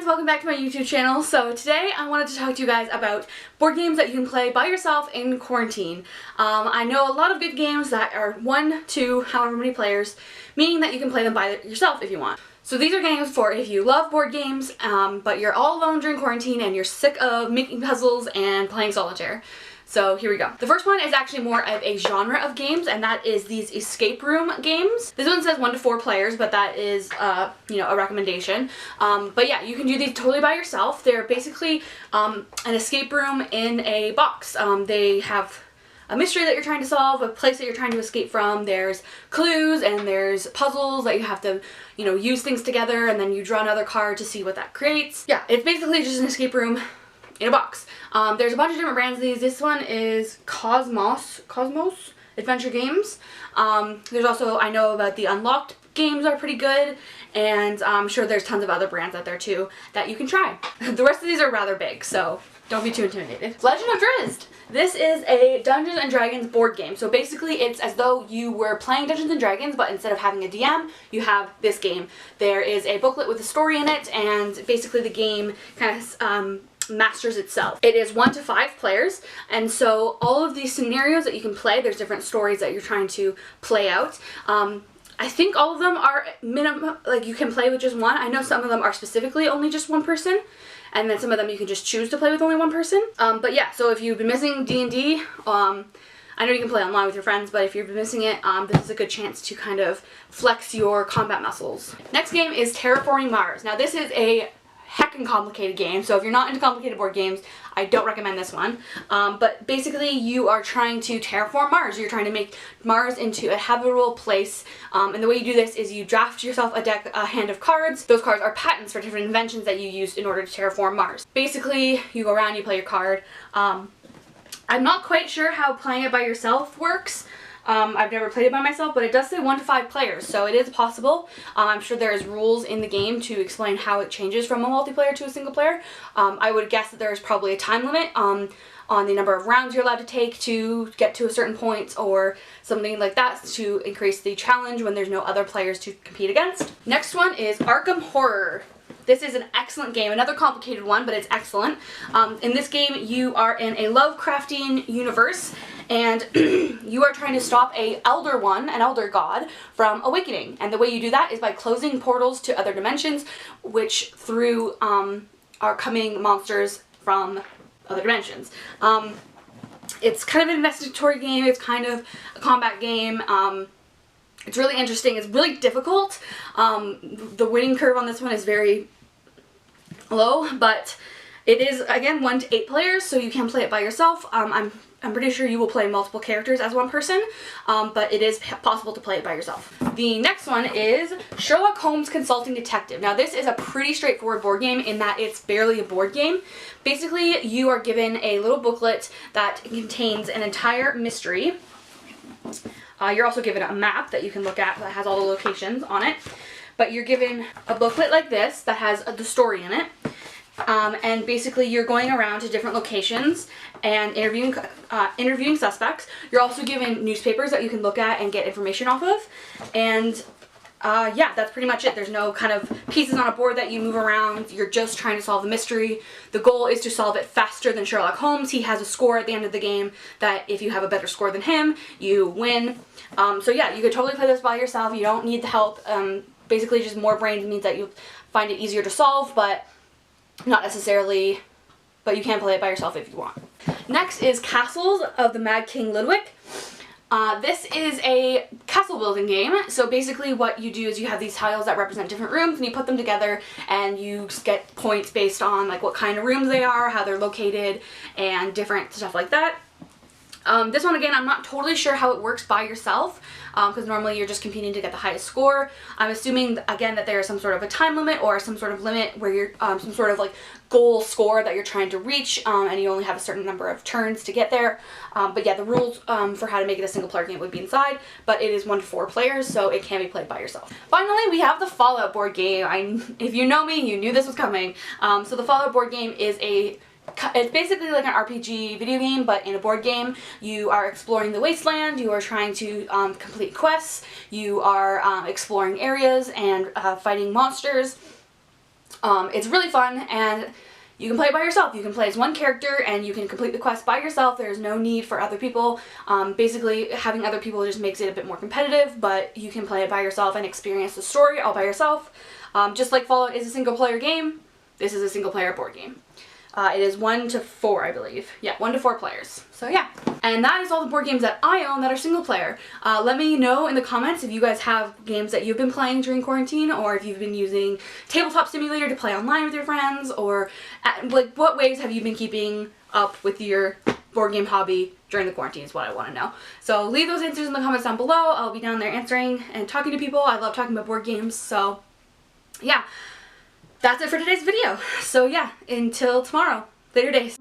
welcome back to my YouTube channel. So today I wanted to talk to you guys about board games that you can play by yourself in quarantine. I know a lot of good games that are 1, 2, however many players, meaning that you can play them by yourself if you want. So these are games for if you love board games, but you're all alone during quarantine and you're sick of making puzzles and playing solitaire. So here we go. The first one is actually more of a genre of games, and that is these escape room games. This one says 1 to 4 players, but that is, you know, a recommendation. But yeah, you can do these totally by yourself. They're basically an escape room in a box. They have a mystery that you're trying to solve, a place that you're trying to escape from. There's clues and there's puzzles that you have to, you know, use things together, and then you draw another card to see what that creates. Yeah, it's basically just an escape room in a box. There's a bunch of different brands of these. This one is Cosmos Adventure Games. There's also, I know about the Unlocked games are pretty good, and I'm sure there's tons of other brands out there too that you can try. The rest of these are rather big, so don't be too intimidated. Legend of Drizzt. This is a Dungeons and Dragons board game. So basically it's as though you were playing Dungeons and Dragons, but instead of having a DM, you have this game. There is a booklet with a story in it, and basically the game kind of masters itself. It is 1 to 5 players, and so all of these scenarios that you can play, there's different stories that you're trying to play out. I think all of them are minimum, like you can play with just one. I know some of them are specifically only just one person, and then some of them you can just choose to play with only one person. But yeah, so if you've been missing D&D, I know you can play online with your friends, but if you've been missing it, this is a good chance to kind of flex your combat muscles. Next game is Terraforming Mars. Now this is a heckin' complicated game, so if you're not into complicated board games, I don't recommend this one. But basically you are trying to terraform Mars. You're trying to make Mars into a habitable place, and the way you do this is you draft yourself a hand of cards. Those cards are patents for different inventions that you used in order to terraform Mars. Basically, you go around, you play your card. I'm not quite sure how playing it by yourself works. I've never played it by myself, but it does say 1 to 5 players, so it is possible. I'm sure there's rules in the game to explain how it changes from a multiplayer to a single player. I would guess that there's probably a time limit on the number of rounds you're allowed to take to get to a certain point, or something like that to increase the challenge when there's no other players to compete against. Next one is Arkham Horror. This is an excellent game, another complicated one, but it's excellent. In this game, you are in a Lovecraftian universe, and you are trying to stop an elder god, from awakening. And the way you do that is by closing portals to other dimensions, which through are coming monsters from other dimensions. It's kind of an investigatory game, it's kind of a combat game. It's really interesting, it's really difficult. The winning curve on this one is very low, but it is, again, 1 to 8 players, so you can play it by yourself. I'm pretty sure you will play multiple characters as one person, but it is possible to play it by yourself. The next one is Sherlock Holmes Consulting Detective. Now this is a pretty straightforward board game in that it's barely a board game. Basically, you are given a little booklet that contains an entire mystery. You're also given a map that you can look at that has all the locations on it. But you're given a booklet like this that has the story in it. And basically you're going around to different locations and interviewing suspects. You're also given newspapers that you can look at and get information off of. And yeah, that's pretty much it. There's no kind of pieces on a board that you move around. You're just trying to solve the mystery. The goal is to solve it faster than Sherlock Holmes. He has a score at the end of the game that if you have a better score than him, you win. So yeah, you could totally play this by yourself. You don't need the help. Basically just more brains means that you find it easier to solve, but not necessarily, but you can play it by yourself if you want. Next is Castles of the Mad King Ludwig. This is a castle building game. So basically what you do is you have these tiles that represent different rooms, and you put them together and you get points based on like what kind of rooms they are, how they're located, and different stuff like that. This one, again, I'm not totally sure how it works by yourself, because normally you're just competing to get the highest score. I'm assuming, again, that there is some sort of a time limit or some sort of limit where you're, some sort of like goal score that you're trying to reach, and you only have a certain number of turns to get there. But yeah, the rules for how to make it a single player game would be inside, but it is 1 to 4 players, so it can be played by yourself. Finally, we have the Fallout board game. If you know me, you knew this was coming. So the Fallout board game is it's basically like an RPG video game, but in a board game. You are exploring the wasteland, you are trying to complete quests, you are exploring areas and fighting monsters. It's really fun, and you can play it by yourself. You can play as one character and you can complete the quest by yourself. There's no need for other people. Basically, having other people just makes it a bit more competitive, but you can play it by yourself and experience the story all by yourself. Just like Fallout is a single player game, this is a single player board game. It is 1 to 4, I believe. Yeah, 1 to 4 players. So yeah. And that is all the board games that I own that are single player. Let me know in the comments if you guys have games that you've been playing during quarantine, or if you've been using Tabletop Simulator to play online with your friends, or like what ways have you been keeping up with your board game hobby during the quarantine is what I want to know. So leave those answers in the comments down below. I'll be down there answering and talking to people. I love talking about board games, so yeah. That's it for today's video. So yeah, until tomorrow. Later days.